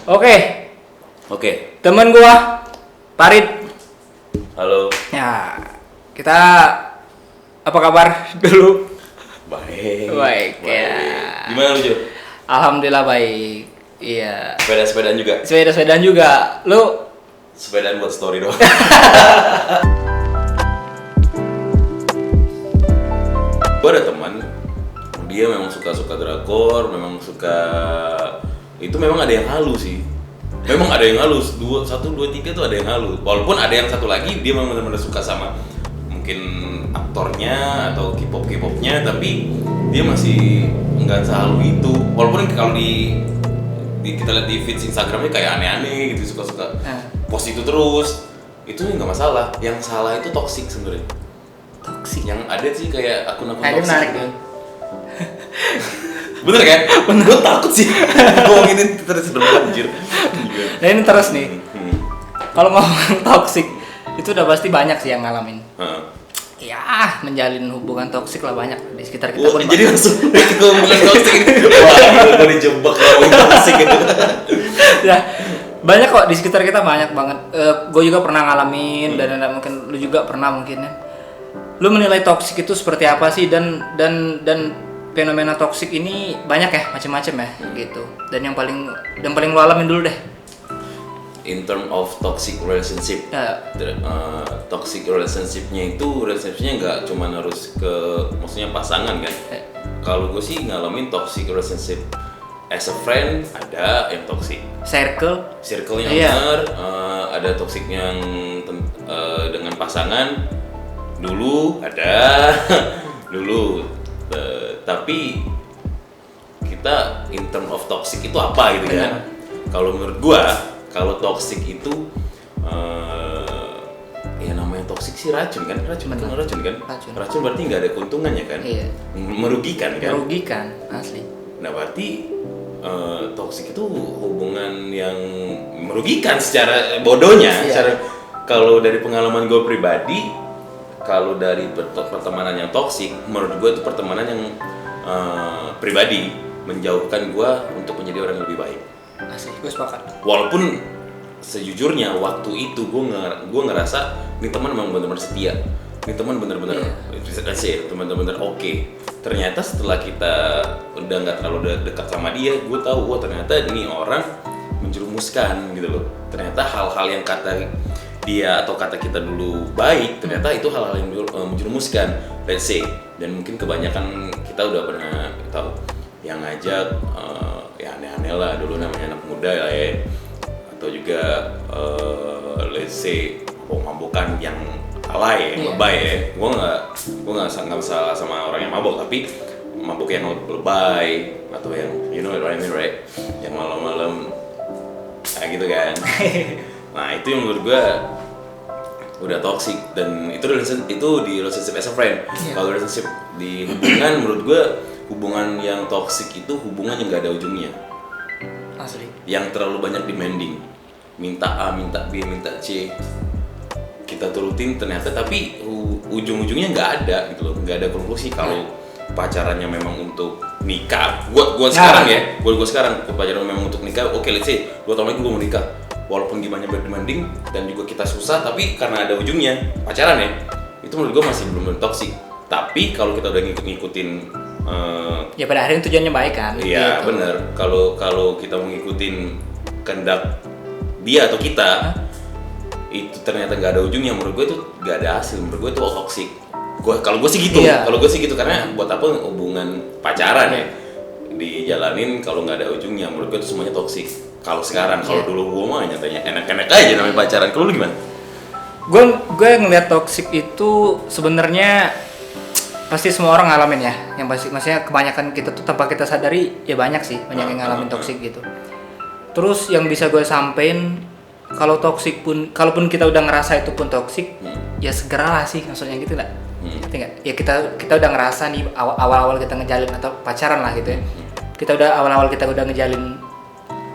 Oke, Oke, temen gua Parit. halo. Ya, kita apa kabar dulu? Baik. Baik, ya. Gimana lu, Jo? Alhamdulillah baik. Iya. Sepedaan juga? Sepedaan juga. Lu Sepedaan buat story doang. Gue ada teman, dia memang suka drakor, memang suka itu memang ada yang halus sih. Memang ada yang halus, 1, 2, 3 tuh ada yang halus. Walaupun ada yang satu lagi dia memang benar-benar suka sama mungkin aktornya atau K-popnya, tapi dia masih nggak sehalu itu. Walaupun kalau kita lihat di feed Instagramnya kayak aneh-aneh gitu, suka post itu terus, itu nggak masalah. Yang salah itu toxic sebenarnya. toksik. Yang ada sih kayak akun-akun Ini toxic menarik gitu. kan? Bener kan? Gue takut sih ngomongin terus anjir. Nah ini terus nih. Kalau ngomong toksik itu udah pasti banyak sih yang ngalamin. Ya, menjalin hubungan toksik lah banyak di sekitar kita. Oh, jadi langsung ngomongin toxic ini. Wah, gue dijebak ngomongin toxic gitu. Ya, banyak kok di sekitar kita banyak banget. Gue juga pernah ngalamin dan mungkin lu juga pernah mungkin ya. Lu menilai toksik itu seperti apa sih dan fenomena toksik ini banyak ya, macam-macam ya gitu. Dan yang paling lu alamin dulu deh. In term of toxic relationship, toxic relationshipnya nggak cuma harus ke maksudnya pasangan kan. Kalau gue sih ngalamin toxic relationship as a friend, ada yang toxic circle-nya benar, ada toxic yang dengan pasangan dulu ada dulu, tapi kita in term of toxic itu apa gitu kan. Kalau menurut gua, kalau toxic itu ya namanya toxic sih racun kan. Racun berarti nggak ada keuntungannya kan. Iya. Merugikan asli. Nah berarti toxic itu hubungan yang merugikan secara bodohnya. Iya. Kalau dari pengalaman gue pribadi, kalau dari pertemanan yang toksik, menurut gue itu pertemanan yang pribadi menjauhkan gue untuk menjadi orang yang lebih baik. Asli, gue sepakat. Walaupun sejujurnya waktu itu gue ngerasa ini teman memang benar-benar setia, ini teman benar-benar benar-benar oke. Ternyata setelah kita udah nggak terlalu dekat sama dia, gue tahu ternyata ini orang menjerumuskan gitu loh. Ternyata hal-hal yang kata dia atau kata kita dulu baik, ternyata itu hal-hal yang menjerumuskan, let's say. Dan mungkin kebanyakan kita udah pernah tahu yang ngajak ya aneh-aneh lah dulu, namanya anak muda lah ya, atau juga let's say mabuk-mabukan yang alay ya, lebay ya. Gue nggak salah sama orang yang mabuk, tapi mabuk yang lebay atau yang you know what I mean right, yang malam-malam kayak gitu kan. Nah itu yang menurut gue udah toxic, dan itu di relationship as a friend. Kalau relationship di hubungan, menurut gue hubungan yang toxic itu hubungan yang gak ada ujungnya. Asli. Yang terlalu banyak demanding, minta A, minta B, minta C, kita turutin ternyata, tapi ujung-ujungnya nggak ada gitu loh, nggak ada konklusi. Kalau pacarannya memang untuk nikah, gue sekarang pacaran memang untuk nikah, oke, let's say 2 tahun lagi gue mau nikah. Walaupun gimana demanding dan juga kita susah, tapi karena ada ujungnya pacaran ya, itu menurut gue masih belum toksik. Tapi kalau kita udah ngikutin ya pada akhirnya tujuannya baik kan. Iya gitu. benar. Kalau kita mau ngikutin kehendak dia atau kita, itu ternyata nggak ada ujungnya, menurut gue itu nggak ada hasil. Menurut gue itu toksik. Kalau gue sih gitu. Kalau gue sih gitu, karena buat apa hubungan pacaran ya dijalanin kalau nggak ada ujungnya? Menurut gue itu semuanya toksik. Kalau sekarang, kalau dulu gue mah nyatanya enak-enak aja namanya pacaran. Kalau lu gimana? Gue ngelihat toksik itu sebenarnya pasti semua orang ngalamin ya. Yang pasti, maksudnya kebanyakan kita tuh tanpa kita sadari ya banyak sih, banyak yang ngalamin toksik gitu. Terus yang bisa gue sampein, kalau toksik pun, kalaupun kita udah ngerasa itu pun toksik, ya segeralah sih, maksudnya gitu lah. Ngerti nggak? Ya kita udah ngerasa nih awal-awal kita ngejalin atau pacaran lah gitu ya. Kita udah awal-awal kita udah ngejalin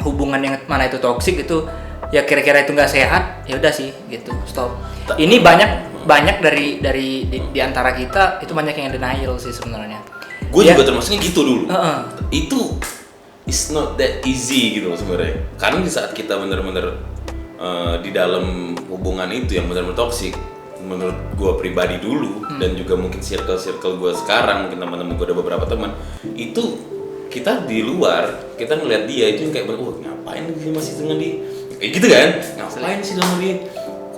hubungan yang mana itu toksik itu, ya kira-kira itu nggak sehat, ya udah sih gitu, stop. Ini banyak dari di antara kita itu banyak yang denial sih sebenarnya. Gue juga termasuknya gitu dulu. it's not that easy gitu loh sebenarnya. Karena di saat kita bener-bener di dalam hubungan itu yang bener-bener toksik, menurut gue pribadi dulu dan juga mungkin circle gue sekarang, mungkin teman-teman gue ada beberapa teman itu, kita di luar kita ngeliat dia itu yang kayak wah ngapain dia masih dengan dia kayak gitu kan, ngapain sih dengan dia,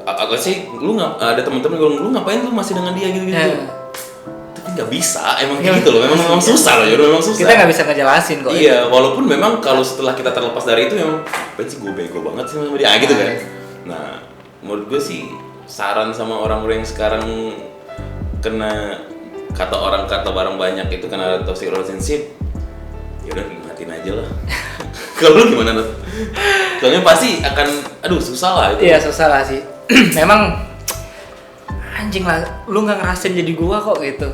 agak sih lu ada teman-teman gue, lu ngapain lu masih dengan dia gitu. Tapi nggak bisa, emang gitu loh, memang susah loh, memang susah. Kita nggak bisa ngejelasin kok. Iya, walaupun memang kalau setelah kita terlepas dari itu memang apa sih gue bego banget sih sama dia, gitu kan. Nah, menurut gue sih saran sama orang-orang yang sekarang kena kata barang banyak itu karena toxic relationship, ya udah nikmatin aja lah. Kalau lu gimana tuh? Soalnya pasti akan, susah lah itu. Iya susah lah sih. Memang anjing lah, lu nggak ngerasain jadi gua kok gitu.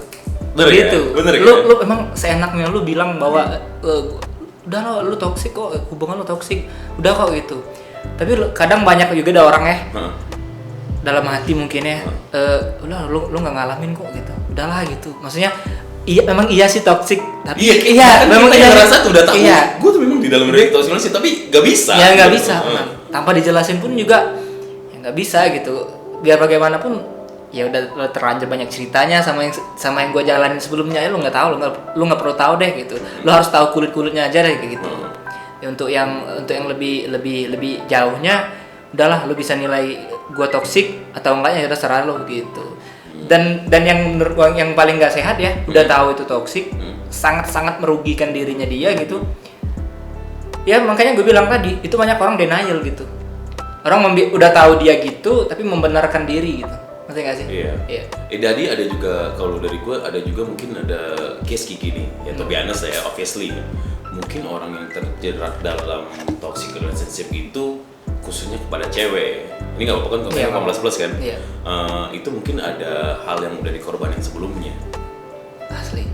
Bener gitu. Ya? Bener lu emang seenaknya lu bilang bahwa udah lu toksik kok, hubungan lu toksik, udah kok gitu. Tapi kadang banyak juga ada orang ya. Dalam hati mungkin ya, udah lu nggak ngalamin kok gitu, udahlah gitu, maksudnya memang iya sih toxic, tapi iya memang kita ngerasa tuh udah tahu, iya. Gue tuh memang di dalam toxic sih, tapi nggak bisa, ya nggak bisa, tanpa dijelasin pun juga ya nggak bisa gitu, biar bagaimanapun ya udah terlanjur banyak ceritanya sama yang gue jalanin sebelumnya, ya lu nggak tahu, lu nggak perlu tahu deh gitu, lu harus tahu kulitnya aja deh kayak gitu. Ya, untuk yang lebih jauhnya, udahlah lu bisa nilai gue toksik atau enggaknya, ya terserah lo gitu. Dan yang menurut gue yang paling nggak sehat ya, udah tahu itu toksik, sangat merugikan dirinya dia gitu. Ya makanya gue bilang tadi, itu banyak orang denial gitu. Orang udah tahu dia gitu, tapi membenarkan diri gitu. Ngerti nggak sih? Iya. Jadi ada juga, kalau dari gue ada juga mungkin ada case kayak gini. Ya to be honest ya, obviously mungkin orang yang terjerat dalam toxic relationship itu khususnya kepada cewek, ini nggak apa-apa kan, kalau 18+ kan, itu mungkin ada hal yang udah dikorbanin sebelumnya. Asli.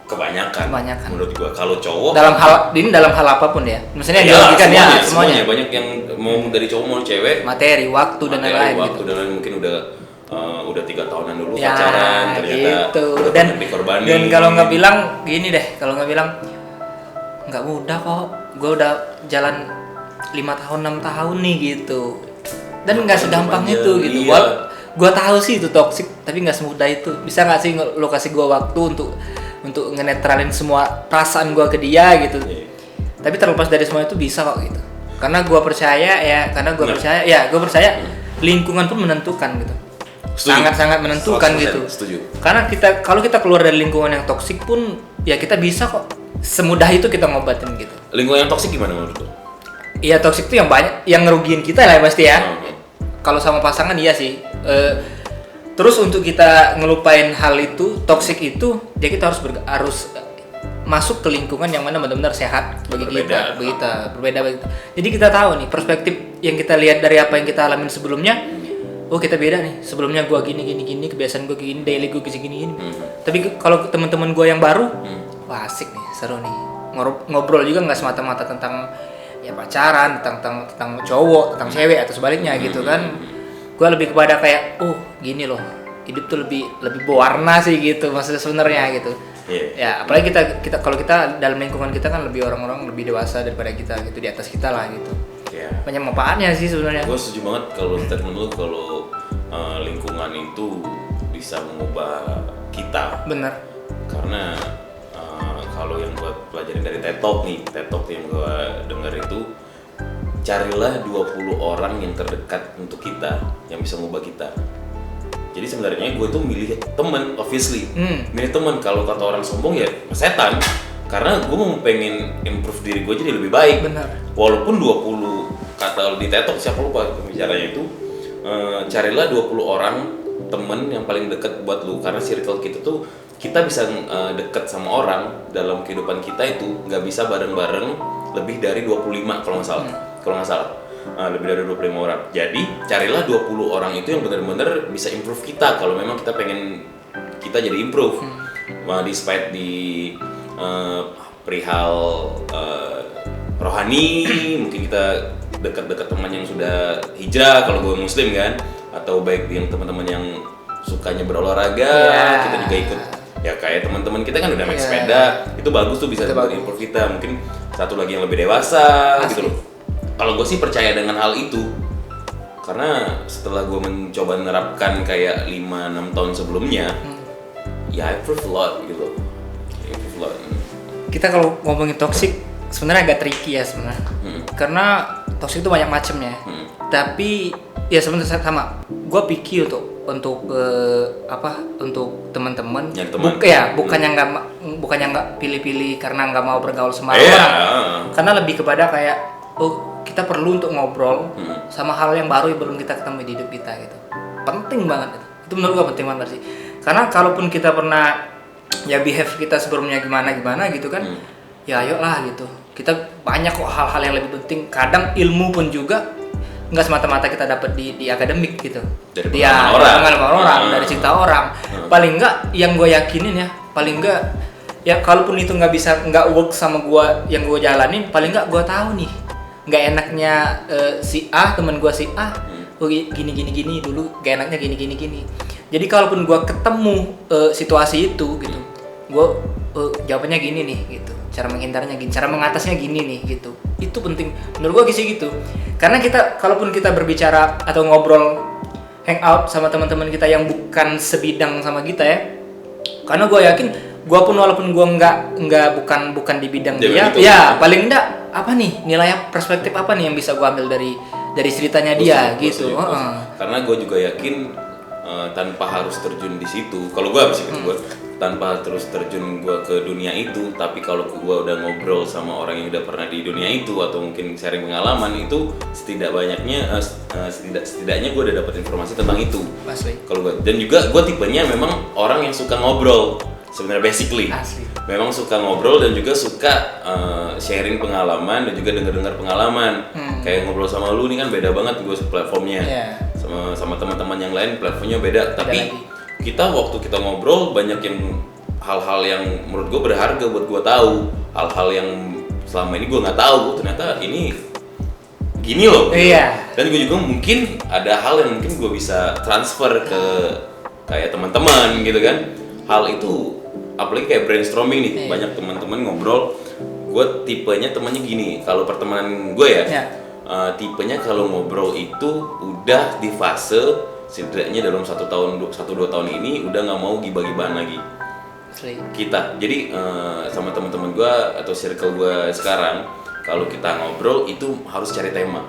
Kebanyakan. Menurut gua kalau cowok dalam hal apapun ya, maksudnya semuanya banyak yang mau dari cowok mau cewek, materi, waktu dan lain-lain. Waktu dan lain mungkin udah 3 tahunan dulu pacaran, ternyata gitu. udah banyak dikorbanin. Dan kalau nggak bilang gini deh, kalau nggak bilang nggak mudah kok, gue udah jalan 5 tahun 6 tahun nih gitu, dan nggak segampang itu gitu. Gue tahu sih itu toksik, tapi nggak semudah itu. Bisa nggak sih lo kasih gue waktu untuk ngenetralin semua perasaan gue ke dia gitu. Tapi terlepas dari semua itu bisa kok gitu, karena gue percaya lingkungan pun menentukan gitu. Sangat menentukan gitu. Setuju. Karena kalau kita keluar dari lingkungan yang toksik pun ya kita bisa kok semudah itu kita ngobatin gitu. Lingkungan yang toksik gimana menurut lo? Iya, toksik itu yang banyak, yang ngerugiin kita lah pasti ya. Kalau sama pasangan iya sih. Terus untuk kita ngelupain hal itu, toksik itu, ya kita harus masuk ke lingkungan yang mana benar-benar sehat bagi kita, berbeda. Jadi kita tahu nih perspektif yang kita lihat dari apa yang kita alamin sebelumnya. Oh kita beda nih. Sebelumnya gue gini, kebiasaan gue gini, daily gue gini. Tapi kalau teman-teman gue yang baru, wah asik nih, seru nih. Ngobrol juga nggak semata-mata tentang ya pacaran, tentang cowok, tentang cewek atau sebaliknya gitu kan. Gue lebih kepada kayak gini loh, hidup tuh lebih berwarna sih gitu maksudnya sebenarnya gitu. Ya apalagi kita kalau kita dalam lingkungan kita kan lebih orang-orang lebih dewasa daripada kita gitu, di atas kita lah gitu. Banyak manfaatnya sih sebenarnya. Gue setuju banget kalau statement lu kalau lingkungan itu bisa mengubah kita. Bener. Karena kalau yang gue pelajarin dari TED Talk yang gue denger itu, carilah 20 orang yang terdekat untuk kita yang bisa mengubah kita. Jadi sebenarnya gue tuh milih teman, obviously. Milih teman. Kalau kata orang sombong ya setan. Karena gue mau pengen improve diri gue jadi lebih baik. Benar. Walaupun 20 kata di TED Talk, siapa lupa pembicaranya itu, carilah 20 orang temen yang paling dekat buat lu, karena circle kita tuh kita bisa deket sama orang dalam kehidupan kita itu nggak bisa bareng-bareng lebih dari 25 kalau nggak salah lebih dari 25 orang. Jadi carilah 20 orang itu yang benar-benar bisa improve kita kalau memang kita pengen kita jadi improve. Despite di perihal rohani, mungkin kita dekat-dekat teman yang sudah hijrah kalau gue muslim kan, atau baik yang teman-teman yang sukanya berolahraga, kita juga ikut. Ya kayak teman-teman kita kan udah naik sepeda, itu bagus tuh bisa improve kita. Mungkin satu lagi yang lebih dewasa Asli. gitu loh. Kalau gue sih percaya dengan hal itu, karena setelah gue mencoba menerapkan kayak 5-6 tahun sebelumnya, ya I improve a lot gitu. I improve a lot. Kita kalau ngomongin toxic sebenarnya agak tricky ya sebenarnya. Karena toxic itu banyak macamnya. Tapi ya sebenarnya sama. Gue pikir untuk untuk teman-teman. Yang teman. Bukannya nggak pilih-pilih karena nggak mau bergaul sama Iya. orang. Karena lebih kepada kayak kita perlu untuk ngobrol sama hal yang baru yang belum kita ketemu di hidup kita gitu. Penting banget itu. Itu menurut gue penting banget sih. Karena kalaupun kita pernah ya behave kita sebelumnya gimana gitu kan, ya ayolah gitu. Kita banyak kok hal-hal yang lebih penting. Kadang ilmu pun juga nggak semata-mata kita dapat di akademik gitu. Dari pengalaman orang, dari cerita orang. Paling nggak yang gue yakinin ya, paling nggak ya kalaupun itu nggak work sama gue yang gue jalanin, paling nggak gue tahu nih nggak enaknya si A, teman gue si A, gini dulu gak enaknya gini. Jadi kalaupun gue ketemu situasi itu gitu, gue jawabannya gini nih gitu, cara menghindarnya gini, cara mengatasnya gini nih gitu. Itu penting menurut gue sih gitu. Karena kalaupun kita berbicara atau ngobrol hangout sama teman-teman kita yang bukan sebidang sama kita ya, karena gue yakin gue pun walaupun gue bukan di bidang dia, ya paling enggak apa nih nilai perspektif apa nih yang bisa gue ambil dari ceritanya dia gitu. Karena gue juga yakin tanpa harus terjun di situ, kalau gue harus ikut gue tanpa terus terjun gue ke dunia itu, tapi kalau gue udah ngobrol sama orang yang udah pernah di dunia itu atau mungkin sharing pengalaman itu, setidaknya gue udah dapat informasi tentang itu. Asli. Kalau gue, dan juga gue tipenya memang orang yang suka ngobrol sebenarnya basically. Asli. Memang suka ngobrol dan juga suka sharing pengalaman dan juga dengar pengalaman. Kayak ngobrol sama lu nih kan beda banget gue platformnya. Yeah. Sama teman-teman yang lain platformnya beda. Tapi waktu kita ngobrol banyak yang hal-hal yang menurut gue berharga buat gue tahu. Hal-hal yang selama ini gue nggak tahu. Ternyata ini gini loh. Iya. Dan gue juga mungkin ada hal yang mungkin gue bisa transfer ke kayak teman-teman gitu kan. Hal itu apalagi kayak brainstorming nih, banyak teman-teman ngobrol. Gue tipenya temannya gini, kalau pertemanan gue ya, tipenya kalau ngobrol itu udah di fase setidaknya dalam 1-2 tahun ini udah nggak mau gibah-gibahan lagi. Kita, jadi sama teman-teman gue atau circle gue sekarang, kalau kita ngobrol itu harus cari tema.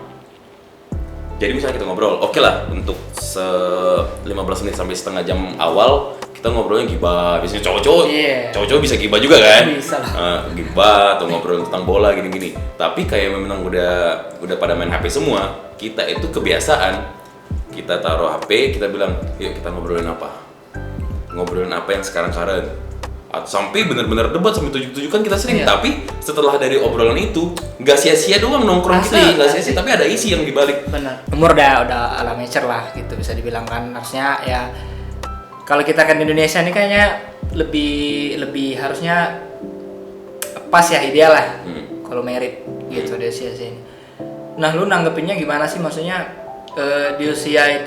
Jadi misalnya kita ngobrol, oke lah untuk 15 menit sampai setengah jam awal kita ngobrolnya gibah, biasanya cowok-cowok bisa gibah juga kan? Bisa lah. Gibah atau ngobrol tentang bola gini-gini. Tapi kayak memang udah pada main HP semua, kita itu kebiasaan. Kita taruh HP, kita bilang, yuk kita ngobrolin apa? Ngobrolin apa yang sekarang. Sampai benar-benar debat sampai 7-7 kan kita sering. Tapi setelah dari obrolan itu, nggak sia-sia doang nongkrong kita, nggak sia-sia, tapi ada isi yang dibalik. Benar. Umur udah ala mature lah gitu bisa dibilang kan, harusnya ya. Kalau kita kan di Indonesia ini kayaknya lebih harusnya pas ya, ideal lah kalau merit gitu di usia ini. Nah lu nanggepinnya gimana sih, maksudnya di usia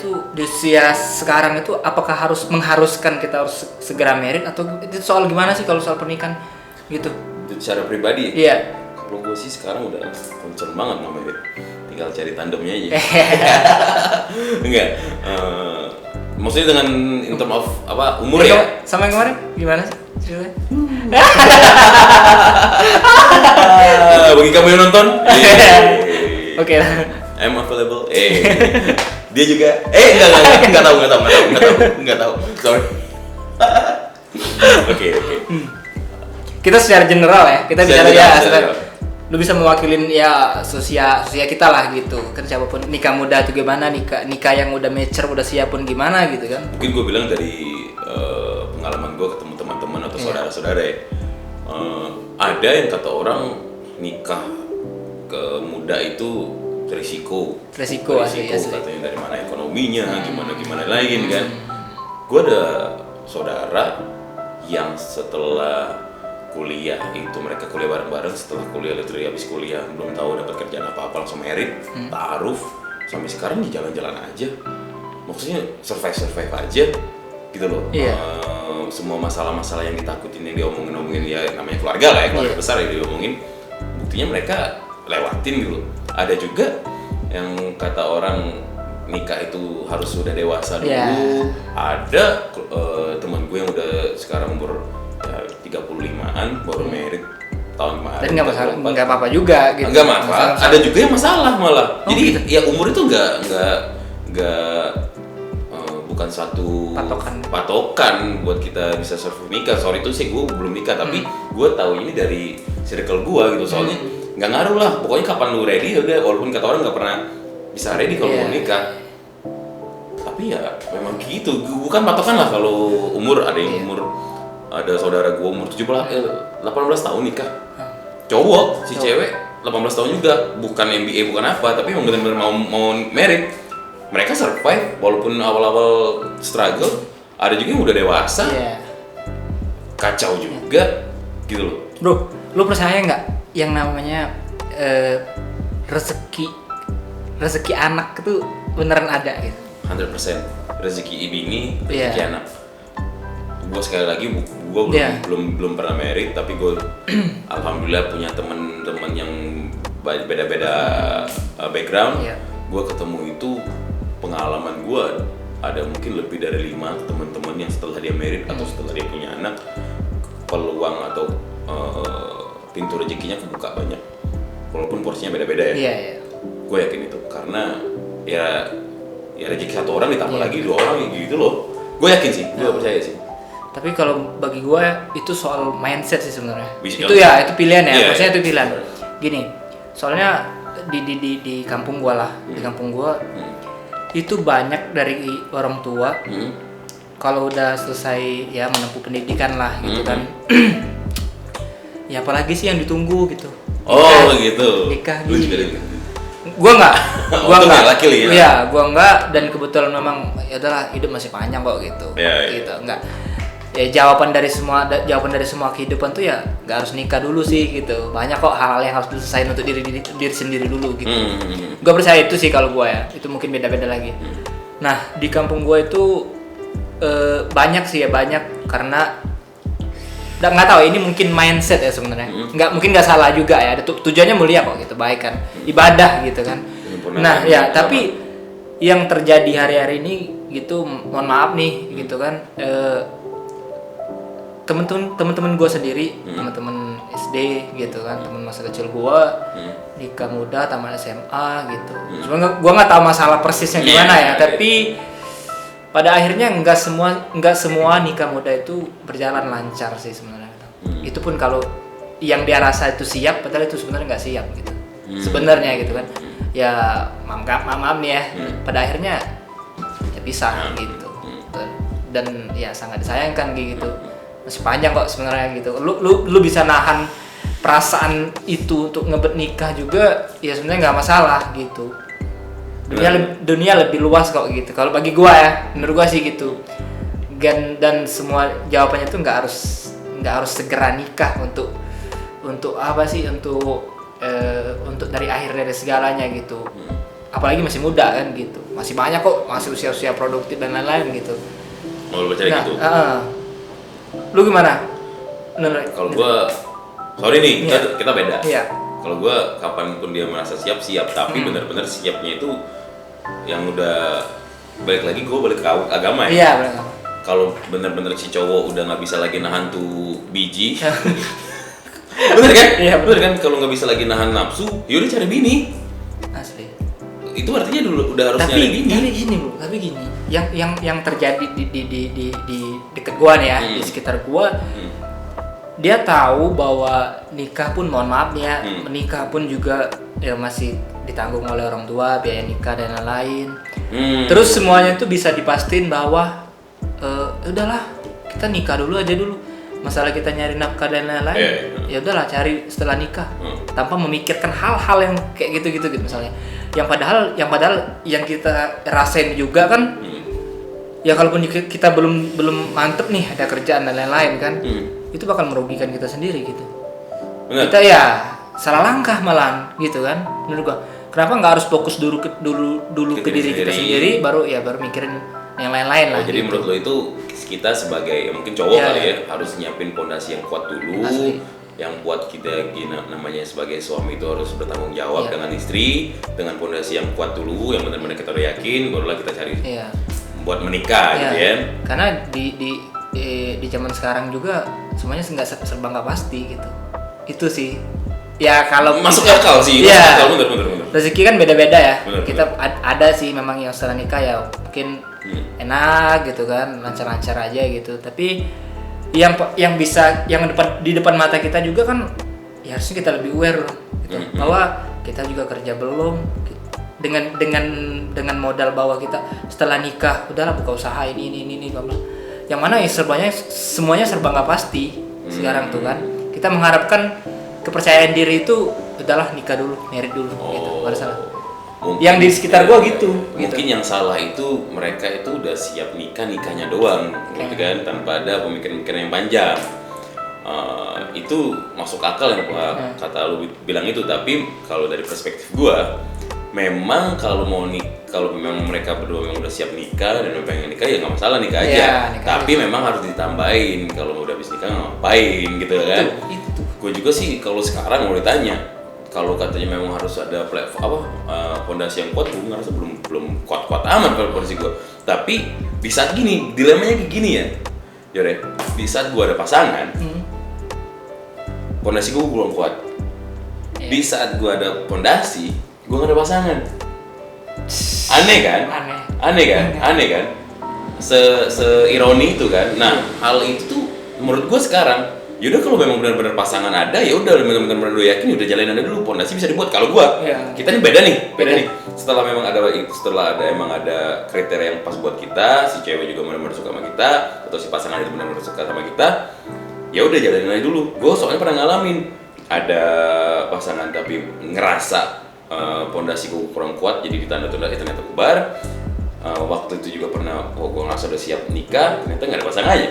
sekarang itu apakah mengharuskan kita harus segera merit atau itu soal gimana sih kalau soal pernikahan gitu? Itu secara pribadi? Iya. Kalau gue sih sekarang udah concern banget sama merit, tinggal cari tandemnya aja. Enggak. Maksudnya dengan in term of umur ya? Sama yang kemarin gimana sih ceritanya? Bagi kamu yang nonton, Oke. I'm available. Dia juga. Enggak tahu. Sorry. Oke. Kita secara general ya, kita bicara general. Lu bisa mewakilin ya usia kita lah gitu kan, siapapun nikah muda tuh gimana, nikah yang udah mature udah siap pun gimana gitu kan. Mungkin gue bilang dari pengalaman gue ketemu teman-teman atau saudara-saudara ya, ada yang kata orang nikah ke muda itu resiko asli. Katanya dari mana ekonominya, gimana lain kan. Gue ada saudara yang setelah kuliah itu, mereka kuliah bareng-bareng, setelah kuliah literally habis kuliah belum tahu dapat kerjaan apa langsung merit, taaruf, sampai sekarang di jalan-jalan aja, maksudnya survive aja gitu loh. Semua masalah-masalah yang ditakutin, yang diomongin ya namanya keluarga lah ya, keluarga besar ya diomongin, buktinya mereka lewatin gitu. Ada juga yang kata orang nikah itu harus sudah dewasa dulu. Ada teman gue yang udah sekarang umur ya, 35-an baru married tahun kemarin. Dan nggak apa-apa juga gitu. Nggak masalah. Ada juga yang masalah malah. Jadi gitu. ya umur itu nggak bukan satu patokan buat kita bisa survive nikah. Sorry itu sih gue belum nikah, tapi gue tahu ini dari circle gue gitu. Soalnya nggak ngaruh lah. Pokoknya kapan lu ready udah. Walaupun kata orang nggak pernah bisa ready kalau mau nikah. Tapi ya memang gitu. Bukan patokan lah kalau umur. Ada yang umur, ada saudara gue umur 18 tahun nikah. Cowok, si cewek 18 tahun juga. Bukan MBA, bukan apa, tapi emang benar-benar mau married. Mereka survive walaupun awal-awal struggle. Ada juga yang udah dewasa. Kacau juga gitu loh. Bro, lu percaya nggak yang namanya rezeki anak itu beneran ada gitu? 100% rezeki bini, rezeki anak. Gue sekali lagi, gue belum pernah married, tapi gue alhamdulillah punya teman-teman yang beda-beda background. Gue ketemu itu, pengalaman gue ada mungkin lebih dari 5 teman-teman yang setelah dia married atau setelah dia punya anak, peluang atau pintu rezekinya kebuka banyak, walaupun porsinya beda-beda ya. Gue yakin itu karena ya rezeki satu orang ditambah lagi 2 orang gitu loh. Gue yakin sih, gue percaya sih. Tapi kalau bagi gue itu soal mindset sih sebenarnya. Itu pilihan ya. Maksudnya itu pilihan. Gini, soalnya di kampung gue lah, di kampung gue itu banyak dari orang tua kalau udah selesai ya menempuh pendidikan lah gitu kan. Ya apalagi sih yang ditunggu gitu. Nikah gitu. Gua enggak. Iya, gua enggak, dan kebetulan memang ya udahlah, hidup masih panjang kok gitu. Gitu, enggak. Ya jawaban dari semua kehidupan tuh ya enggak harus nikah dulu sih gitu. Banyak kok hal-hal yang harus diselesaikan untuk diri sendiri dulu gitu. Gua percaya itu sih kalau gua ya. Itu mungkin beda-beda lagi. Nah, di kampung gua itu banyak karena nggak tahu, ini mungkin mindset ya sebenarnya. Mungkin nggak salah juga ya. Tujuannya mulia kok gitu, baik kan, ibadah gitu kan. Nah ya, tapi yang terjadi hari-hari ini gitu, mohon maaf nih gitu kan, teman-teman gue sendiri, teman-teman SD gitu kan, teman masa kecil gue nikah muda, tamat SMA gitu. Sebenarnya gue nggak tahu masalah persisnya gimana ya, tapi pada akhirnya nggak semua nikah muda itu berjalan lancar sih sebenarnya. Itu pun kalau yang dia rasa itu siap, padahal itu sebenarnya nggak siap gitu. Sebenarnya gitu kan. Ya maaf nih ya. Pada akhirnya ya pisah gitu. Dan ya sangat disayangkan gitu. Masih panjang kok sebenarnya gitu. Lu bisa nahan perasaan itu untuk ngebet nikah juga, ya sebenarnya nggak masalah gitu. Dunia lebih luas kok gitu. Kalau bagi gua ya, menurut gua sih gitu. Dan semua jawabannya tuh nggak harus segera nikah untuk apa sih? Untuk dari akhir dari segalanya gitu. Apalagi masih muda kan gitu. Masih banyak kok, masih usia produktif dan lain-lain gitu. Mau lu baca gitu? Lu gimana? Kalau gua, sorry nih, kita beda. Iya. Kalau gua kapanpun dia merasa siap, tapi benar-benar siapnya itu yang udah balik lagi, gue balik ke agama ya. Iya, benar. Kalau benar-benar si cowok udah nggak bisa lagi nahan tuh biji, bener kan? Iya, bener kan? Kalau nggak bisa lagi nahan nafsu, yaudah cari bini. Asli. Itu artinya dulu udah harus nyari bini. Tapi gini, yang terjadi di dekat gua nih ya, di sekitar gua, dia tahu bahwa nikah pun, mohon maaf nih ya, menikah pun juga ya masih ditanggung oleh orang tua, biaya nikah dan lain-lain. Terus semuanya itu bisa dipastiin bahwa udahlah, kita nikah dulu aja dulu. Masalah kita nyari nafkah dan lain-lain, ya udahlah cari setelah nikah, tanpa memikirkan hal-hal yang kayak gitu misalnya. Yang padahal yang kita rasain juga kan, ya kalaupun kita belum mantep nih, ada kerjaan dan lain-lain kan, itu bakal merugikan kita sendiri gitu. Bener. Kita ya salah langkah malahan gitu kan, menurut gua. Kenapa nggak harus fokus dulu ke diri kita sendiri, baru mikirin yang lain-lain lah. Jadi gitu. menurut lo itu kita sebagai mungkin cowok kali ya harus nyiapin pondasi yang kuat dulu. Asli. yang buat kita namanya sebagai suami itu harus bertanggung jawab Iya. dengan istri, dengan fondasi yang kuat dulu, yang benar-benar kita udah yakin, barulah kita cari Iya. buat menikah gitu ya. Karena di zaman sekarang juga semuanya nggak serba nggak pasti gitu. Itu sih. Ya kalau Masuk akal sih, Iya. masuk akal, bener. Rezeki kan beda-beda ya. Bener, Kita ada sih memang yang setelah nikah ya mungkin enak gitu kan, lancar-lancar aja gitu. Tapi yang bisa yang di depan mata kita juga kan ya harusnya kita lebih aware loh, gitu. Bahwa kita juga kerja belum dengan modal bahwa kita setelah nikah udahlah buka usaha ini bla bla. Yang mana ya semuanya serba nggak pasti sekarang tuh kan. Kita mengharapkan kepercayaan diri itu udahlah nikah dulu, married dulu gitu. Baru salah. Mungkin, Yang di sekitar gua gitu. Mungkin yang salah itu mereka itu udah siap nikahnya doang, gitu kan, tanpa ada pemikiran-pemikiran yang panjang. Itu masuk akal yang kata lu bilang itu, tapi kalau dari perspektif gua, memang kalau memang mereka berdua memang udah siap nikah dan memang pengen nikah ya nggak masalah nikah aja. Nikah Tapi memang harus ditambahin kalau udah habis nikah ngapain gitu kan. Itu. Gue juga sih kalau sekarang mau ditanya, kalau katanya memang harus ada platform fondasi yang kuat, gue ngerasa belum kuat amat kalau fondasi gue. Tapi di saat gini, dilemanya kayak gini ya, Jore. Di saat gue ada pasangan, fondasi gue belum kuat. Di saat gue ada fondasi, gue gak ada pasangan. Aneh kan? Aneh kan? Seironi itu kan. Nah, hal itu tuh menurut gue sekarang, yaudah kalau memang benar-benar pasangan ada, ya udah benar-benar udah yakin, udah jalanin aja dulu, pondasi bisa dibuat. Kalau gua, kita nih beda nih. Setelah emang ada kriteria yang pas buat kita, si cewek juga benar-benar suka sama kita, atau si pasangan itu benar-benar suka sama kita, ya udah jalanin aja dulu. Gua soalnya pernah ngalamin ada pasangan tapi ngerasa pondasi gua kurang kuat, jadi ditunda-tunda, ternyata bubar. Waktu itu juga pernah, gua ngerasa udah siap nikah, ternyata nggak ada pasangannya.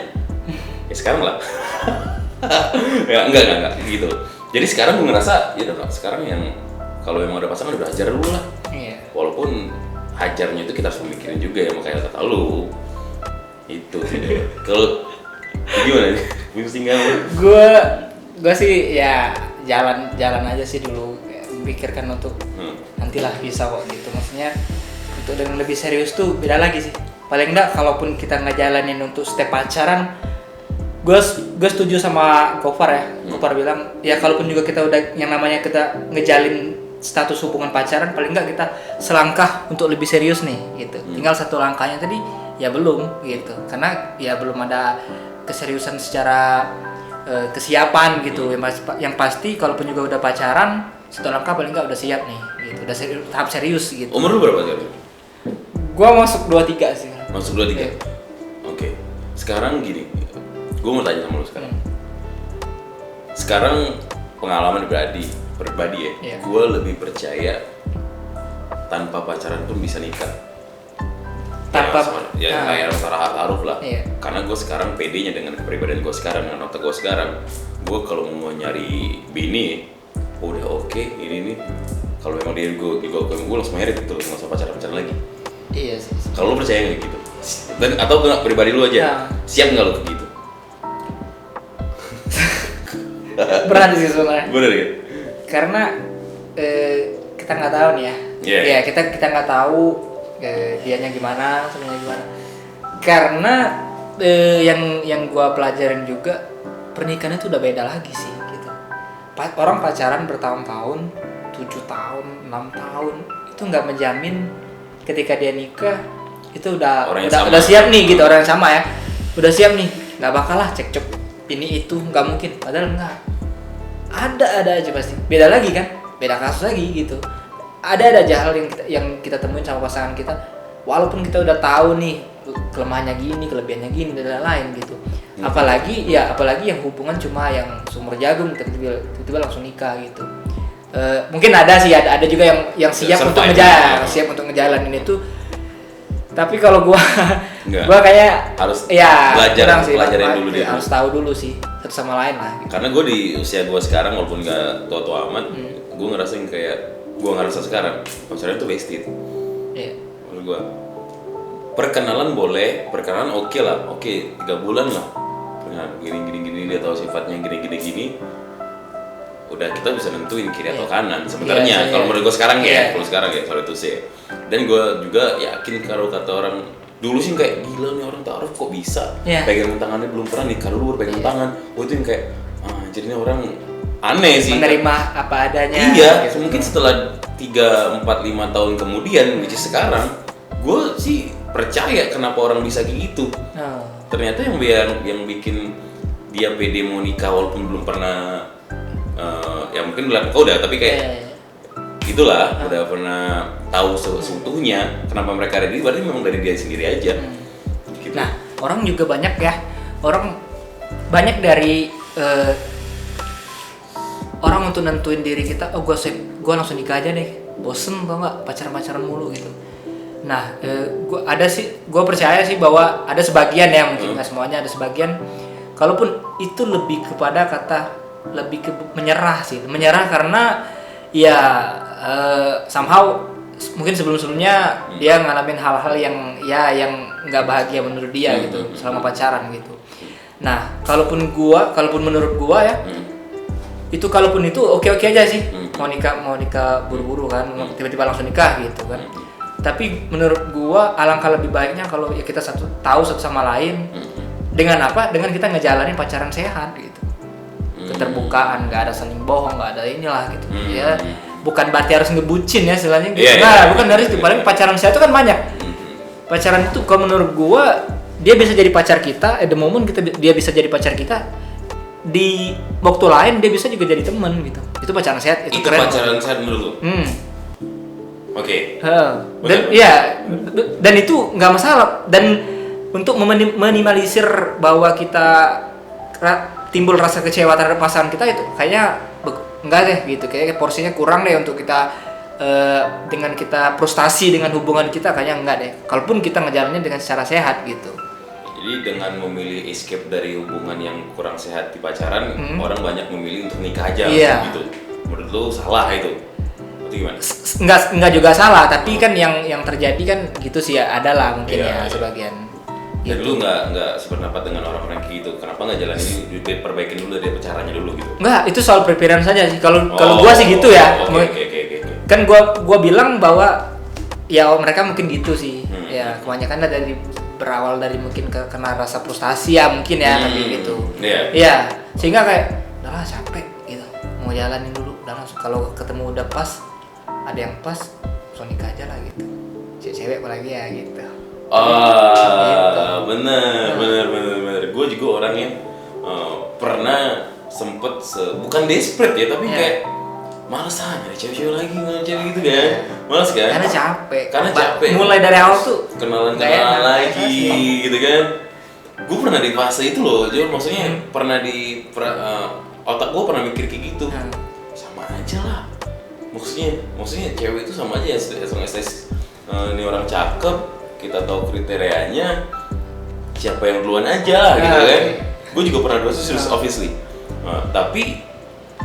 Ya sekarang lah. Ya enggak gitu. Jadi sekarang gue ngerasa ya udah sekarang yang kalau memang ada pasangan udah hajar dulu lah. Iya. Walaupun hajarnya itu kita harus memikirin juga ya, makanya kata lu itu. Kalau gimana nih? Pusing kan? Gue sih ya jalan aja sih dulu, memikirkan untuk nantilah bisa kok gitu. Maksudnya untuk dengan lebih serius tuh beda lagi sih. Paling enggak kalaupun kita ngejalanin untuk step pacaran, gue setuju sama Gofar ya. Gofar bilang ya kalaupun juga kita udah yang namanya kita ngejalin status hubungan pacaran, paling enggak kita selangkah untuk lebih serius nih gitu. Tinggal satu langkahnya tadi ya belum gitu, karena ya belum ada keseriusan secara kesiapan gitu. Yang pasti kalaupun juga udah pacaran, satu langkah paling enggak udah siap nih gitu, udah tahap serius gitu. Umur lu berapa sekarang? Gue masuk 23 sih. Masuk 23? Oke. Sekarang gini, gue mau tanya sama lu sekarang. Sekarang pengalaman pribadi ya, gue lebih percaya tanpa pacaran pun bisa nikah. Kayak taruh lah. Karena gue sekarang pedenya dengan kepribadian gue sekarang, dengan otak gue sekarang, gue kalau mau nyari bini, udah oke, ini nih. Kalau memang dia gue langsung married gitu, nggak usah pacaran lagi. Iya sih. Kalau lu percaya nggak gitu? Atau pribadi lu aja, siap nggak lu ke gitu? Berat sih sebenarnya. Bener ya? Karena kita nggak tahu nih ya. Ya kita nggak tahu dianya gimana, sebenarnya gimana. Karena yang gua pelajarin juga, pernikahan itu udah beda lagi sih gitu. Orang pacaran bertahun-tahun, 7 tahun, 6 tahun, itu nggak menjamin ketika dia nikah itu udah siap nih gitu, orang yang sama ya. Udah siap nih, nggak bakal lah cekcok ini itu, nggak mungkin. Padahal nggak. Ada aja pasti. Beda lagi kan? Beda kasus lagi gitu. Ada aja hal yang kita temuin sama pasangan kita, walaupun kita udah tahu nih kelemahannya gini, kelebihannya gini dan lain-lain gitu. Apalagi yang hubungan cuma yang sumber jagung, tiba-tiba langsung nikah gitu. Mungkin ada juga yang siap untuk ngejalanin itu. Tapi kalau gua kayak harus belajarin dulu dia. Harus tahu dulu sih satu sama lain lah. Gitu. Karena gue di usia gue sekarang walaupun nggak tua-tua amat, gue ngerasain kayak gue ngerasa sekarang pacaran itu wasted. Iya. Menurut gue perkenalan oke lah, 3 bulan lah. Gini dia tahu sifatnya gini. udah kita bisa nentuin kiri atau Iya. kanan sebenarnya. Iya, Kalau iya. menurut gue sekarang Iya. ya, kalau sekarang ya sorry to say. Dan gue juga yakin kalau kata orang dulu sih kayak gila nih orang ta'aruf kok bisa Iya. pegang tangannya belum pernah nikah dulu pegang Iya. tangan. Itu yang kayak jadinya orang aneh sih. Menerima apa adanya. Iya, gitu. mungkin setelah 3, 4, 5 tahun kemudian, which is sekarang, gue sih percaya kenapa orang bisa kayak gitu. Oh. Ternyata yang bikin dia pede mau nikah walaupun belum pernah, ya mungkin udah, tapi kayak Iya. itulah udah pernah tahu seutuhnya kenapa mereka ada di, berarti memang dari dia sendiri aja. Gitu. Nah, orang juga banyak ya, orang banyak dari orang untuk nentuin diri kita, gue langsung nikah aja deh, bosen tau nggak pacaran mulu gitu. Nah, gue percaya sih bahwa ada sebagian ya, mungkin nggak semuanya, ada sebagian. Kalaupun itu lebih kepada lebih ke menyerah sih, menyerah karena ya somehow mungkin sebelumnya dia ngalamin hal-hal yang nggak bahagia menurut dia gitu selama pacaran gitu. Nah, kalaupun menurut gua ya, itu kalaupun itu oke-oke aja sih, mau nikah buru-buru kan, tiba-tiba langsung nikah gitu kan. Tapi menurut gua alangkah lebih baiknya kalau ya kita tahu satu sama lain, dengan apa? Dengan kita ngejalanin pacaran sehat gitu. Keterbukaan, nggak ada saling bohong, nggak ada inilah gitu. Ya, bukan berarti harus ngebucin ya istilahnya gitu. Bukan dari itu. Paling pacaran sehat itu kan banyak. Pacaran itu kalau menurut gua dia bisa jadi pacar kita, the moment dia bisa jadi pacar kita, di waktu lain dia bisa juga jadi teman gitu. Itu pacaran sehat, itu keren. pacaran sehat menurut lu? Oke. Dan dan itu nggak masalah. Dan untuk meminimalisir bahwa kita timbul rasa kecewa terhadap pasangan kita, itu kayaknya enggak deh gitu. Kayaknya porsinya kurang deh untuk kita dengan kita frustasi dengan hubungan kita, kayaknya enggak deh. Kalaupun kita ngejalannya dengan secara sehat gitu. Jadi dengan memilih escape dari hubungan yang kurang sehat di pacaran, orang banyak memilih untuk nikah aja gitu. Menurut lu salah itu? Atau gimana? Enggak juga salah, tapi kan yang terjadi kan gitu sih ya, ada lah mungkin sebagian. Dan Gitu. lu nggak sependapat dengan orang-orang kayak gitu. Kenapa nggak jalan ini perbaikin dulu dari pacarannya dulu gitu? Enggak, itu soal preference saja sih. Kalau gua sih gitu ya. Oke. Kan gua bilang bahwa ya mereka mungkin gitu sih. Ya kebanyakan dari berawal dari mungkin kena rasa frustasi ya mungkin ya kayak gitu. Iya. Sehingga kayak udahlah capek gitu. Mau jalanin dulu. Udahlah kalau ketemu udah pas, ada yang pas, langsung nikah aja lah gitu. Cewek apalagi ya gitu. Bener. Gue juga orang yang pernah sempet bukan desperate ya, tapi kayak males aja cewek-cewek lagi cewek gitu kan, males kan? Karena capek. Mulai dari awal tuh kenalan lagi gitu kan. Gue pernah di fase itu loh, Jor. Maksudnya pernah di otak gue pernah mikir kayak gitu. Sama aja lah. Maksudnya cewek itu sama aja as long as ini orang cakep, kita tahu kriterianya, siapa yang duluan aja gitu kan. Gue juga pernah dua serius obviously. Tapi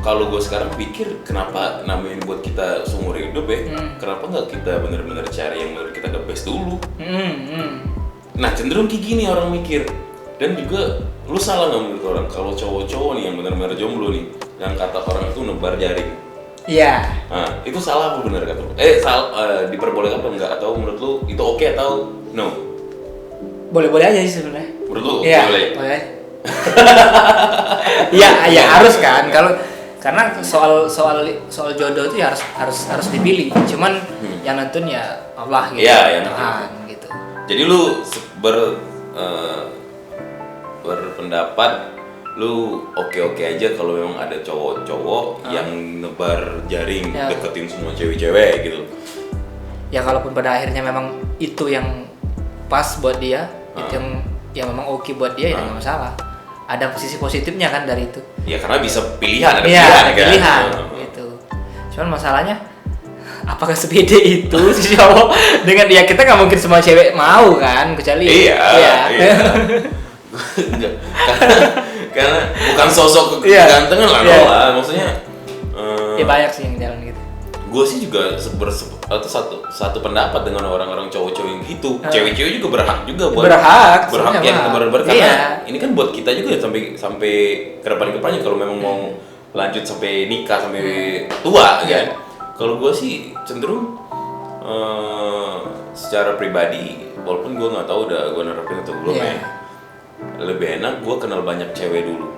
kalau gue sekarang pikir kenapa namanya buat kita seumur hidup ya, kenapa nggak kita bener-bener cari yang menurut kita the best dulu. Nah cenderung kayak gini orang mikir. Dan juga lu salah nggak menurut orang kalau cowok-cowok nih yang bener-bener jomblo nih, yang kata orang itu nebar jaring. Iya. Nah itu salah apa bener kata lu? Diperbolehkan apa enggak? Atau menurut lu itu oke atau no? Boleh-boleh aja sih sebenarnya. Menurut lu Iya, boleh. Iya harus kan. Karena soal jodoh itu ya harus dipilih. Cuman yang nentuin ya Allah gitu. Iya, yang Tuhan gitu. Jadi lu berpendapat lu oke-oke aja kalau memang ada cowok-cowok yang nebar jaring deketin semua cewek-cewek gitu. Ya kalaupun pada akhirnya memang itu yang pas buat dia, itu yang memang oke buat dia ya nggak masalah. Ada sisi positifnya kan dari itu. Ya karena bisa pilihan, ada pilihan gitu. Cuman masalahnya apakah sepede itu si cowok dengan dia, kita nggak mungkin semua cewek mau kan, kecuali iya. karena bukan sosok kegantengan lah, maksudnya ya banyak sih yang jalan gitu. Gue sih juga satu pendapat dengan orang-orang cowok-cowok yang gitu. Cewek-cewek juga berhak berhak yang karena ini kan buat kita juga ya sampai ke depannya kalau memang mau lanjut sampai nikah sampai tua kan. Kalau gue sih cenderung secara pribadi, walaupun gue nggak tahu udah gue nerapin atau belum ya, lebih enak gue kenal banyak cewek dulu.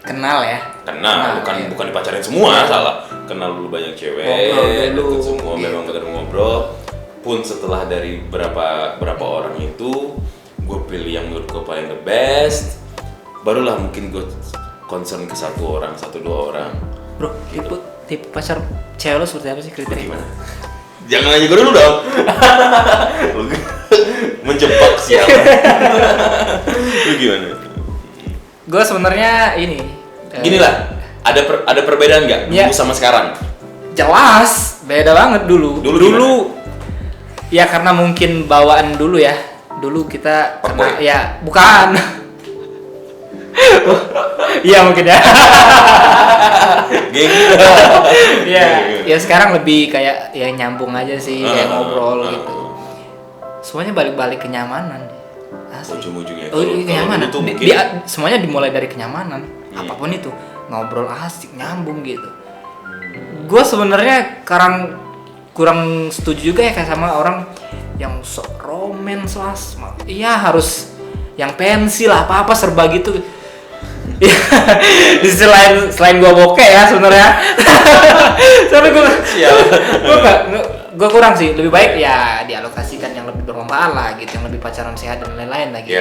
Kenal ya? Kenal, bukan dipacarin semua, salah. Kenal dulu banyak cewek, deket semua, memang benar ngobrol. Pun setelah dari berapa orang itu, gue pilih yang menurut gue paling the best. Barulah mungkin gue concern ke 1 orang, 1-2 orang. Bro, tipe pacar cewek lo seperti apa sih kriteria? Gimana? Jangan nanya gue dulu dong. Menjebak siapa? Lu gimana? Gue sebenarnya ini. Gini lah, ada perbedaan nggak dulu sama sekarang? Jelas, beda banget dulu. Dulu ya karena mungkin bawaan dulu ya. Dulu kita kena, ya bukan. Iya mungkin ya. Geng. Ya sekarang lebih kayak ya nyambung aja sih, kayak ngobrol gitu. Semuanya balik-balik kenyamanan. Ujung-ujungnya. Kenyamanan. Mungkin... Semuanya dimulai dari kenyamanan. Apapun itu, ngobrol asik, nyambung gitu. Gue sebenarnya kurang setuju juga ya kayak sama orang yang sok romance lah. Iya harus yang pensi lah, apa-apa serba gitu. selain gue bokeh ya sebenarnya. Soalnya gue kurang sih, lebih baik ya dialokasikan yang lebih bermanfaat lah gitu, yang lebih pacaran sehat dan lain-lain lah gitu.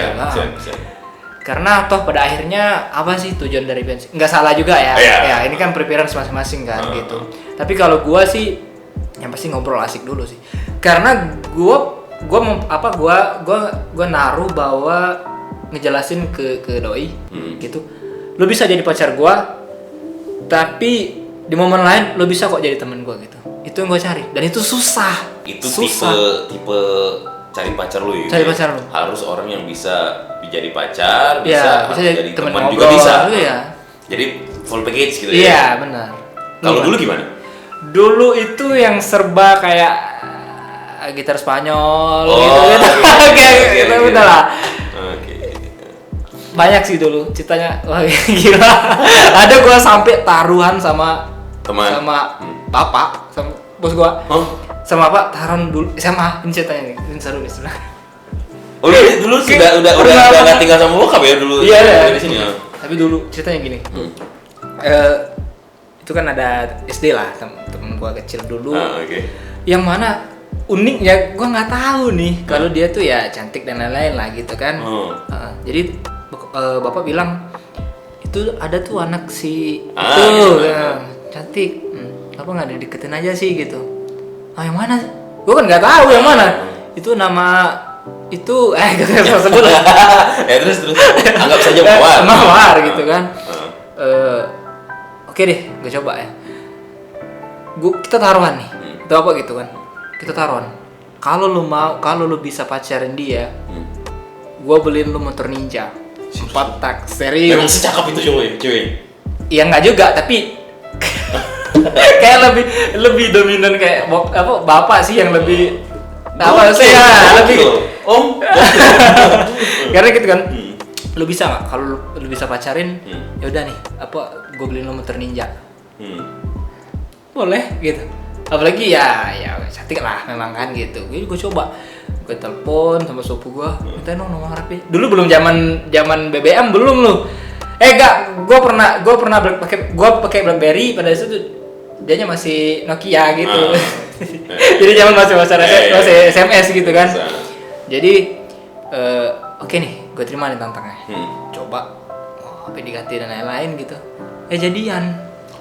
Karena toh pada akhirnya apa sih tujuan dari pensi? Nggak salah juga ya. Ya ini kan preference masing-masing kan gitu. Tapi kalau gue sih yang pasti ngobrol asik dulu sih. Karena gue naruh bahwa ngejelasin ke doi gitu. Lo bisa jadi pacar gue, tapi di momen lain lo bisa kok jadi temen gue gitu. Itu yang gue cari dan itu susah. Itu susah. tipe cari pacar lo ya. Cari pacar lo. Harus orang yang bisa jadi pacar, bisa jadi teman ngobrol, juga bisa. Ya. Jadi full package gitu ya. Iya, benar. Kalau dulu gimana? Dulu itu yang serba kayak gitar Spanyol gitu. Gitu udah lah. Banyak sih dulu ceritanya. Wah, gila. Ada gua sampai taruhan sama teman, sama bapak, sama bos gua. Sama apa? Taruhan dulu sama ini ceritanya nih. Ini seru nih sebenarnya. Oh, dulu udah enggak tinggal sama bokap ya dulu. Iya, di sini. Tapi dulu ceritanya gini. Itu kan ada SD lah, temen gua kecil dulu. Yang mana uniknya gua nggak tahu nih kalau dia tuh ya cantik dan lain-lain lah gitu kan. Jadi bapak bilang itu ada tuh anak si itu cantik, apa nggak dideketin aja sih gitu. Yang mana? Gua kan nggak tahu yang mana. Itu nama itu kita sebut lah. Terus anggap saja mawar gitu kan. Oke deh, gue coba ya. Kita taruhan nih. Itu apa gitu kan? Kita taruhan. Kalau lu bisa pacarin dia, gue beliin lu motor ninja. 4 tak, serius. Memang secakap itu cewek. Iya nggak juga, tapi kayak lebih dominan kayak bapak sih yang lebih apa sih ya lebih om. Karena gitu kan. Lu bisa nggak kalau lu bisa pacarin, ya udah nih gue beliin lu motor ninja. Boleh gitu. Apalagi ya cantik lah memang kan gitu. Jadi gue coba. Gue telepon sama sepupu gue, minta dong nomor HP. Dulu belum zaman BBM belum lu. Gue pernah pakai BlackBerry pada itu dianya masih Nokia gitu. Jadi zaman masih SMS gitu kan. Jadi oke nih, gue terima nih tantangnya. Coba HP diganti dan lain-lain gitu. Jadian.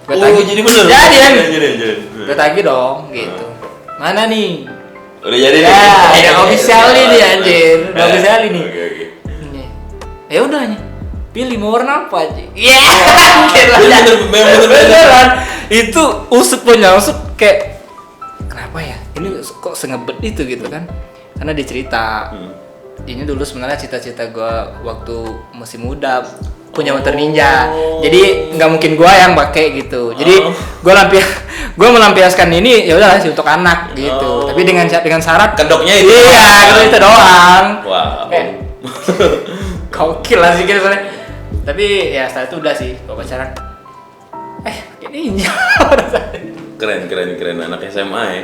Gue tagih jadi bener. Jadian. Gue tagih dong gitu. Mana nih? Udah jadi ya official nih anjir. Udah official nih. Ya udah nih. Pilih mau warna apa aja. Iya. Beneran. Itu usut punya usut kayak kenapa ya? Ini kok sengebet itu gitu kan? Karena dia cerita. Ini dulu sebenarnya cita-cita gue waktu masih muda punya motor ninja. Jadi nggak mungkin gue yang pakai gitu. Jadi gue melampiaskan ini ya udah sih untuk anak gitu. Tapi dengan syarat kedoknya itu. Iya, itu doang. Wow. Gokil lah sih gitu soalnya. Tapi ya setelah itu udah sih kalau pacaran. pakai ninja. Keren anak SMA ya.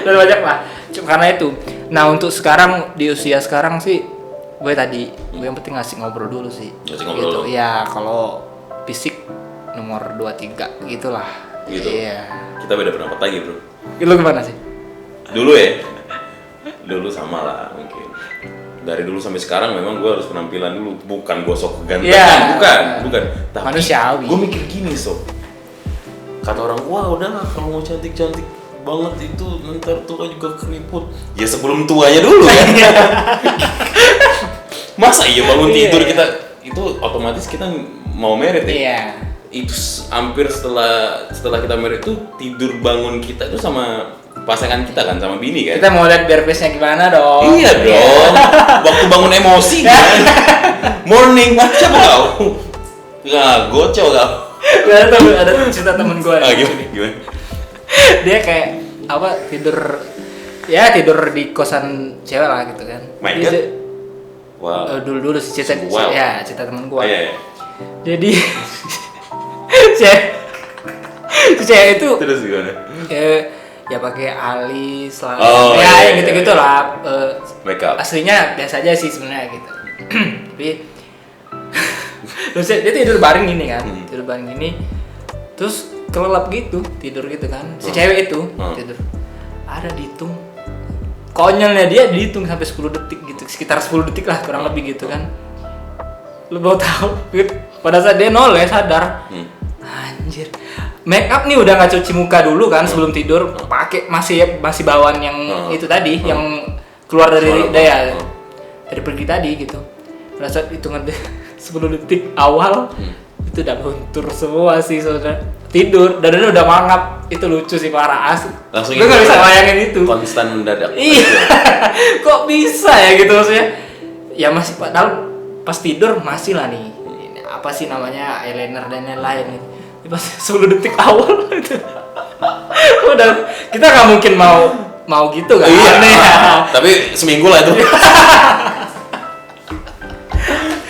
Dan banyak lah. Cuma karena itu. Nah untuk sekarang di usia sekarang sih, gue yang penting ngasih ngobrol dulu sih. Ngasih ngobrol gitu. dulu. Ya kalau fisik nomor 2-3 gitulah. Gitu. Iya. Kita beda pendapat lagi bro. Lu gimana sih? Dulu ya. Dulu sama lah mungkin. Dari dulu sampai sekarang memang gue harus penampilan dulu, bukan gue sok kegantengan, Iya. bukan. Tapi Manusiawi. gue mikir gini sok. Kata orang, wah udahlah kalau mau cantik-cantik banget itu ntar tua juga keriput. Ya sebelum tuanya dulu ya. Masa iya bangun tidur kita itu otomatis kita mau merit ya? Iya. Itu hampir setelah kita merit itu tidur bangun kita itu sama pasangan kita kan, sama bini kan? Kita mau lihat biar face-nya gimana dong. Iya dong. Waktu bangun emosi kan. Morning macam kau. Nggak gocok kau. Ada cerita temen gue. Gimana? Dia kayak tidur di kosan cewek lah gitu kan. My Dia- God. Wow. dulu sih cerita Wow. cerita temen gue. Iya. Jadi si cewek itu Terus gimana? ya pakai alis lah. Oh, ya iya, yang gitu-gitu lah. Make up. Aslinya biasa aja sih sebenarnya gitu. Tapi terus dia tidur baring gini kan, tidur baring gini. Terus kelelap gitu, tidur gitu kan. Si cewek itu tidur. Ada dihitung. Konyolnya dia dihitung sampai 10 detik gitu, sekitar 10 detik lah kurang lebih gitu kan. Lu mau tahu? Pada saat dia nol ya sadar. Anjir. Make up nih udah nggak cuci muka dulu kan sebelum tidur, pakai masih bawaan yang itu tadi, yang keluar dari dari pergi tadi gitu. Pada saat hitungan 10 detik awal itu udah luntur semua sih saudara. Tidur dan dia udah mangap, itu lucu sih parah asli. Langsung gue nggak itu bisa bayangin itu. Konstan mendadak. Iya. Kok bisa ya gitu maksudnya? Ya masih padahal pas tidur masih lah nih. Ini apa sih namanya eyeliner dan lain-lain. Pas 10 detik awal itu. Udah kita nggak mungkin mau gitu kan? Iya. Aneh ya. Tapi seminggu lah itu.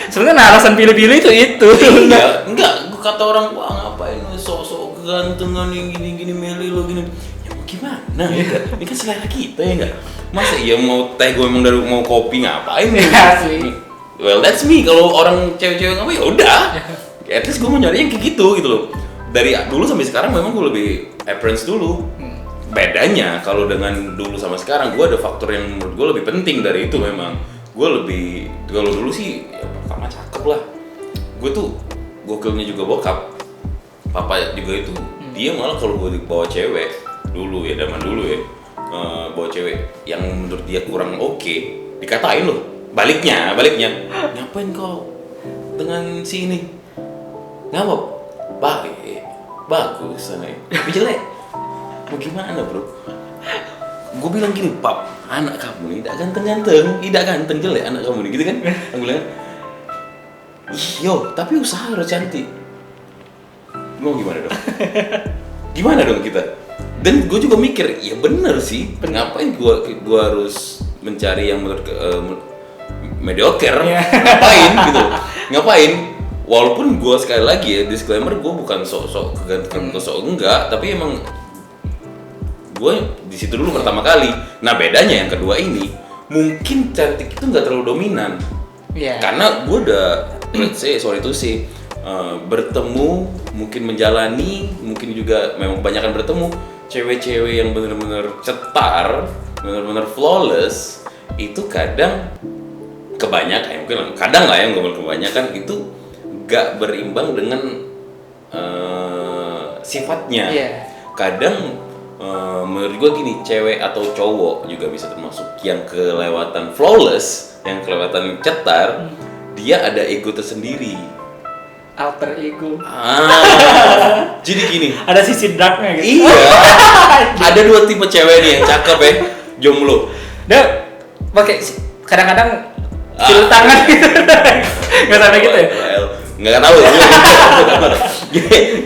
Sebenarnya alasan pilih-pilih itu. Iya, enggak. Kata orang, wah ngapain lu sok-sok kegantengan yang gini-gini meli lo gini. Ya mau gimana? Ya, ini kan selera kita ya enggak? Masa iya mau teh gue emang dari mau kopi ngapain? Iya sih. Well, that's me. Kalau orang cewek-cewek ngapain ya udah. At least gue mau nyari yang kayak gitu loh. Dari dulu sampai sekarang memang gue lebih appearance dulu. Bedanya kalau dengan dulu sama sekarang, gue ada faktor yang menurut gue lebih penting dari itu memang. Gue lebih, kalau dulu sih ya pertama cakep lah. Gue tuh gokilnya juga bokap. Papa juga itu. Dia malah kalau gue bawa cewek dulu ya, zaman dulu ya, bawa cewek yang menurut dia kurang oke, dikatain loh. Baliknya, ngapain kau dengan si ini? Ngapa? Bagus sana, tapi jelek. Mau gimana bro? Gue bilang gini, pap, anak kamu ini tidak ganteng jelek anak kamu ini, gitu kan? Aku bilang, yo, tapi usaha harus cantik. Mau gimana dong? Gimana dong kita? Dan gue juga mikir, ya bener sih. Ngapain gue harus mencari yang menurut mediocre? Ngapain gitu? Ngapain? Walaupun gue sekali lagi ya disclaimer, gue bukan sok-sok kegantengan atau sok enggak, tapi emang gue di situ dulu pertama kali. Nah bedanya yang kedua ini, mungkin cantik itu nggak terlalu dominan. Iya. Karena gue udah, let's say, bertemu, mungkin menjalani, mungkin juga memang kebanyakan bertemu cewek-cewek yang benar-benar cetar, benar-benar flawless, itu kadang kebanyakan, mungkin kadang lah yang kebanyakan itu gak berimbang dengan sifatnya. Iya. Kadang menurut gue gini, cewek atau cowok juga bisa termasuk yang kelewatan flawless, yang kelewatan cetar, dia ada ego tersendiri. Alter ego. Jadi gini. Ada sisi darknya gitu. Iya. Ada dua tipe cewek nih yang cakep ya, jomblo. Dia pakai kadang-kadang cium tangan gitu. Enggak sampai gitu ya? Nggak tahu.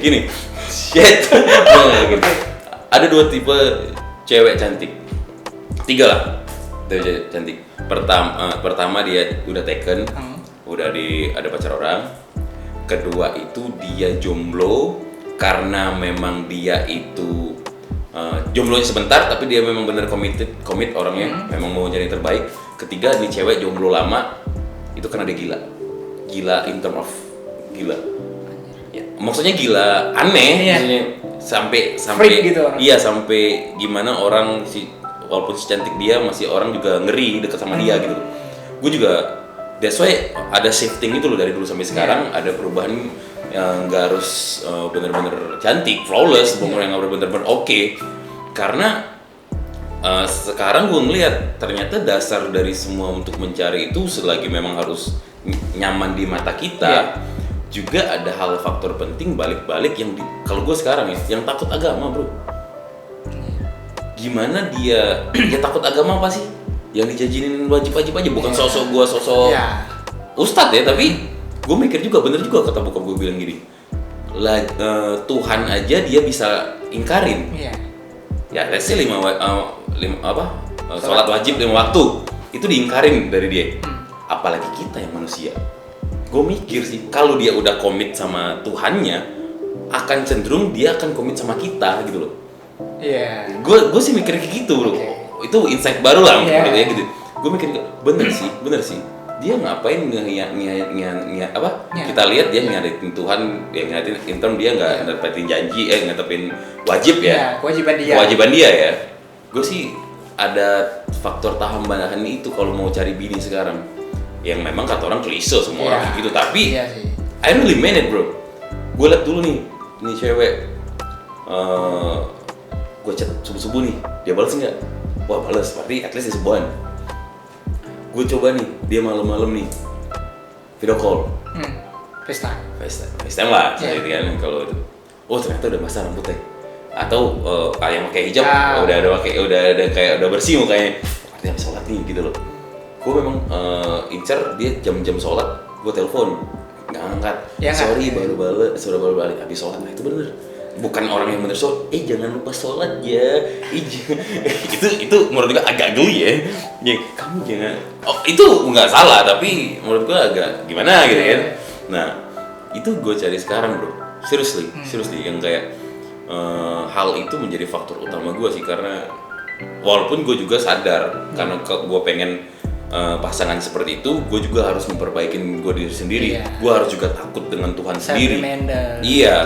Gini. Shit. Gini. Ada dua tipe cewek cantik. 3 lah. Cewek cantik. Pertama dia udah taken, udah ada pacar orang. Kedua itu dia jomblo, karena memang dia itu jomblonya sebentar tapi dia memang bener komit orangnya, memang mau jadi yang terbaik. Ketiga, nih cewek jomblo lama itu karena dia gila in term of gila ya, maksudnya gila aneh, maksudnya sampai freak gitu orang. Iya, sampai gimana orang walaupun si cantik dia masih orang juga ngeri deket sama dia gitu. Gue juga that's why ada shifting itu loh dari dulu sampai sekarang. Ada perubahan yang nggak harus bener-bener cantik, flawless, yang nggak bener-bener oke. Karena sekarang gue ngeliat ternyata dasar dari semua untuk mencari itu selagi memang harus nyaman di mata kita, juga ada hal faktor penting balik-balik yang kalau gue sekarang ya, yang takut agama bro. Gimana dia takut agama apa sih? Yang dijajinin wajib-wajib aja, bukan sosok gue ustadz ya, tapi gue mikir juga bener juga kata bokap gue bilang gini, Tuhan aja dia bisa ingkarin. Ya, let's say sholat wajib 5 waktu itu diingkarin dari dia. Apalagi kita yang manusia. Gue mikir sih, kalau dia udah komit sama Tuhannya, akan cenderung dia akan komit sama kita gitu loh. Gue sih mikir kayak gitu bro. Itu insight baru lah menurut ya gitu. Gue mikir bener sih. Dia ngapain kita lihat dia ngeliatin Tuhan, dia ngeliatin intern, dia nggak dapetin janji, ngetepin wajib ya, kewajiban dia ya. Gue sih ada faktor tambahan itu kalau mau cari bini sekarang, yang memang kata orang klise semua orang kayak gitu, tapi I really mean it bro. Gue liat dulu nih cewek, gue chat subuh nih, dia balas nggak? Wah balas, berarti at least dia sebulan. Gue coba nih, dia malam-malam nih video call, FaceTime lah, gitu kan kalau itu. Oh ternyata udah basah rambutnya, atau yang pakai hijab udah bersih mukanya, berarti habis sholat nih gitu loh. Gue memang incer dia jam-jam sholat, gue telepon nggak angkat, sorry baru balik habis sholat. Nah itu bener. Bukan orang yang bener sholat, jangan lupa sholat ya. itu menurut gue agak geli ya. Kamu jangan. Oh itu nggak salah, tapi menurut gue agak gimana gitu kan. Nah itu gue cari sekarang bro. Seriously yang kayak hal itu menjadi faktor utama gue sih, karena walaupun gue juga sadar karena gue pengen pasangan seperti itu, gue juga harus memperbaikin gue diri sendiri. Gue harus juga takut dengan Tuhan sendiri.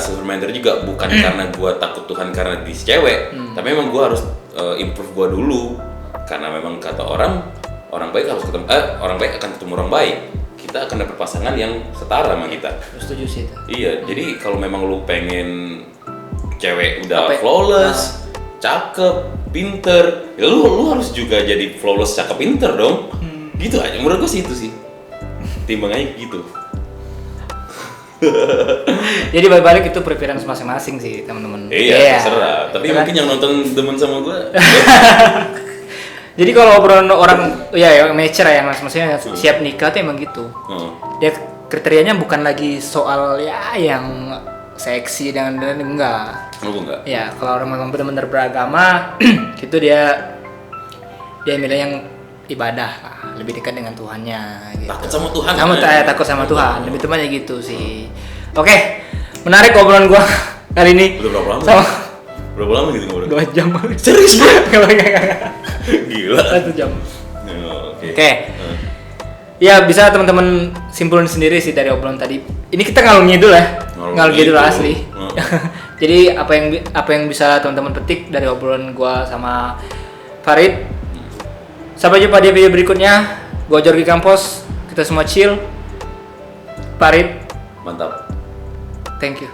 Self-reminder juga, bukan karena gue takut Tuhan karena di cewek, tapi memang gue harus improve gue dulu, karena memang kata orang baik harus ketemu, orang baik akan ketemu orang baik. Kita akan dapat pasangan yang setara sama kita. Setuju sih itu. Iya, jadi kalau memang lu pengen cewek udah flawless, cakep, pinter, ya lu harus juga jadi flawless, cakep, pinter dong. Gitu aja, menurut gue sih itu sih timbangannya gitu. Jadi balik itu preference masing-masing sih teman-teman. Iya, terserah. Tapi mungkin yang nonton demen sama gue. Jadi kalau obrolan orang yang mature ya, maksudnya siap nikah tuh emang gitu. Dia kriterianya bukan lagi soal yang seksi dan enggak. Enggak. Ya, kalau orang memang benar-benar beragama, gitu dia milih yang ibadah lah, lebih dekat dengan Tuhannya gitu. Takut sama Tuhan. Takut sama Tuhan, lebih tepatnya gitu sih. Oke, menarik obrolan gua kali ini. Udah berapa lama? Berapa lama gitu ngobrol? 2 jam. Serius? Enggak. Gila. 1 jam. Oke. Ya bisa teman-teman simpulin sendiri sih dari obrolan tadi. Ini kita ngalung ngidul ya. Ngalung ngidul asli. Jadi apa yang bisa teman-teman petik dari obrolan gua sama Farid. Sampai jumpa di video berikutnya. Gua Jorgi Campos. Kita semua chill. Farid. Mantap. Thank you.